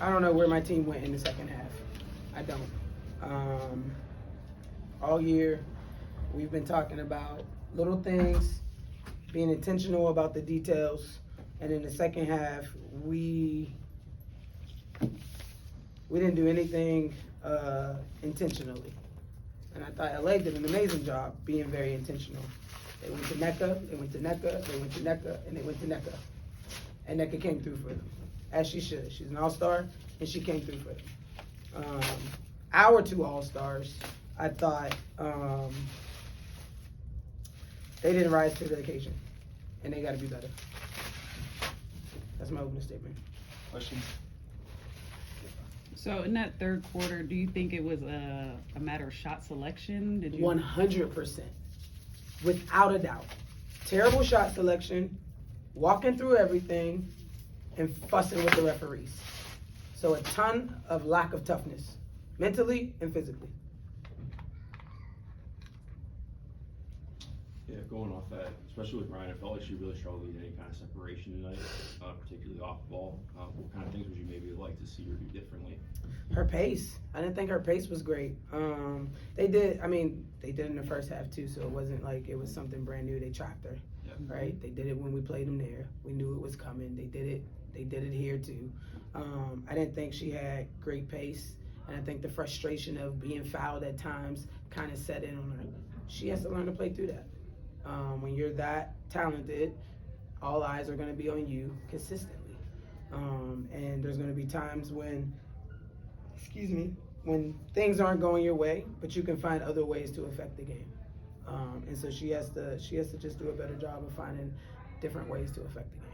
I don't know where my team went in the second half. I don't. All year, we've been talking about little things, being intentional about the details, and in the second half, we didn't do anything intentionally. And I thought LA did an amazing job being very intentional. They went to NECA, they went to NECA, they went to NECA, and they went to NECA. And NECA came through for them, as she should. She's an all-star, and she came through for them. Our two all-stars, I thought they didn't rise to the occasion, and they got to be better. That's my opening statement. Questions? So in that third quarter, do you think it was a matter of shot selection? Did you? 100%, without a doubt. Terrible shot selection, walking through everything, and fussing with the referees. So a ton of lack of toughness, mentally and physically. Yeah, going off that, especially with Ryan, I felt like she really struggled to get any kind of separation tonight, particularly off the ball. What kind of things would you maybe like to see her do differently? Her pace. I didn't think her pace was great. They did in the first half too, so it wasn't like it was something brand new. They tracked her, right? They did it when we played them there. We knew it was coming. They did it here too. I didn't think she had great pace, and I think the frustration of being fouled at times kind of set in on her. She has to learn to play through that. When you're that talented, all eyes are going to be on you consistently. And there's going to be times when things aren't going your way, but you can find other ways to affect the game. And so she has to just do a better job of finding different ways to affect the game.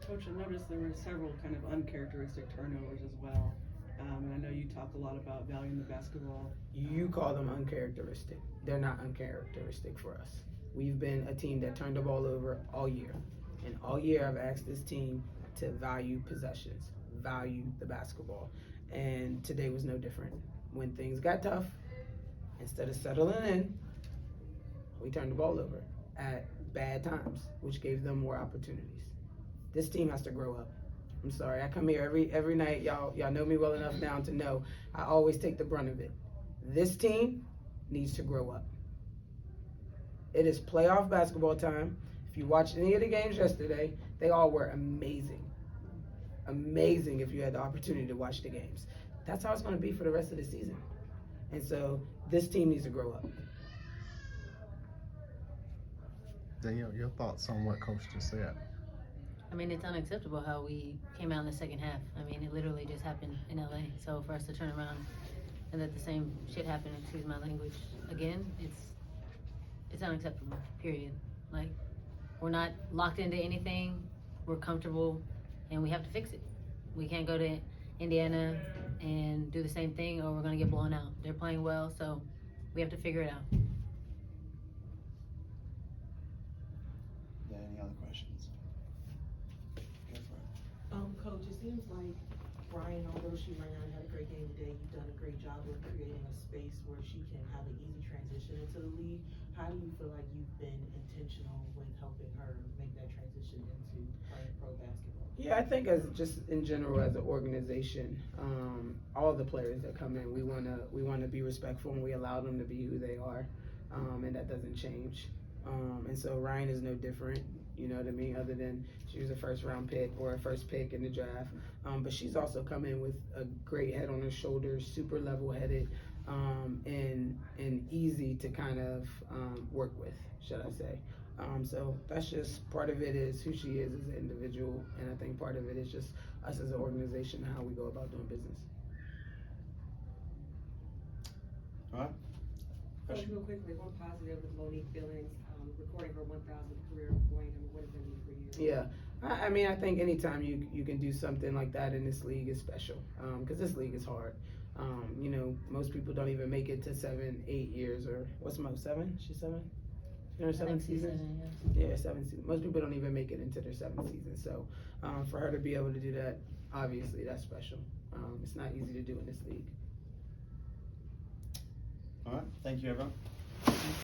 Coach, I noticed there were several kind of uncharacteristic turnovers as well. And I know you talk a lot about valuing the basketball. You call them uncharacteristic. They're not uncharacteristic for us. We've been a team that turned the ball over all year. And all year I've asked this team to value possessions, value the basketball. And today was no different. When things got tough, instead of settling in, we turned the ball over at bad times, which gave them more opportunities. This team has to grow up. I'm sorry, I come here every night. Y'all know me well enough now to know I always take the brunt of it. This team needs to grow up. It is playoff basketball time. If you watched any of the games yesterday, they all were amazing. Amazing if you had the opportunity to watch the games. That's how it's going to be for the rest of the season. And so this team needs to grow up. Danielle, your thoughts on what Coach just said? I mean, it's unacceptable how we came out in the second half. I mean, it literally just happened in LA. So for us to turn around and let the same shit happen, excuse my language, again, it's unacceptable, period. Like, we're not locked into anything. We're comfortable, and we have to fix it. We can't go to Indiana and do the same thing, or we're going to get blown out. They're playing well, so we have to figure it out. Yeah, any other questions? Go for it. Coach, it seems like Ryan, although she might not have had a great game today, you've done a great job of creating a space where she can have an easy transition into the league. How do you feel like you've been intentional with helping her make that transition into playing pro basketball? Yeah, I think as just in general as an organization, all the players that come in, we wanna be respectful and we allow them to be who they are, and that doesn't change. And so Ryan is no different, you know what I mean, other than she was a first round pick or a first pick in the draft. But she's also come in with a great head on her shoulders, super level headed, and easy to kind of work with, should I say. So that's just part of it is who she is as an individual, and I think part of it is just us as an organization and how we go about doing business. All right. Coach, real quickly, one positive with Monique Billings, recording her 1,000th career point. I mean, what does that mean for you? Yeah, I mean, I think anytime you can do something like that in this league is special, because this league is hard. You know, most people don't even make it to 7, 8 years, or what's the most, 7? She's 7? In her 7th season? Yeah, 7th season. Most people don't even make it into their 7th season. So for her to be able to do that, obviously that's special. It's not easy to do in this league. All right, thank you, everyone.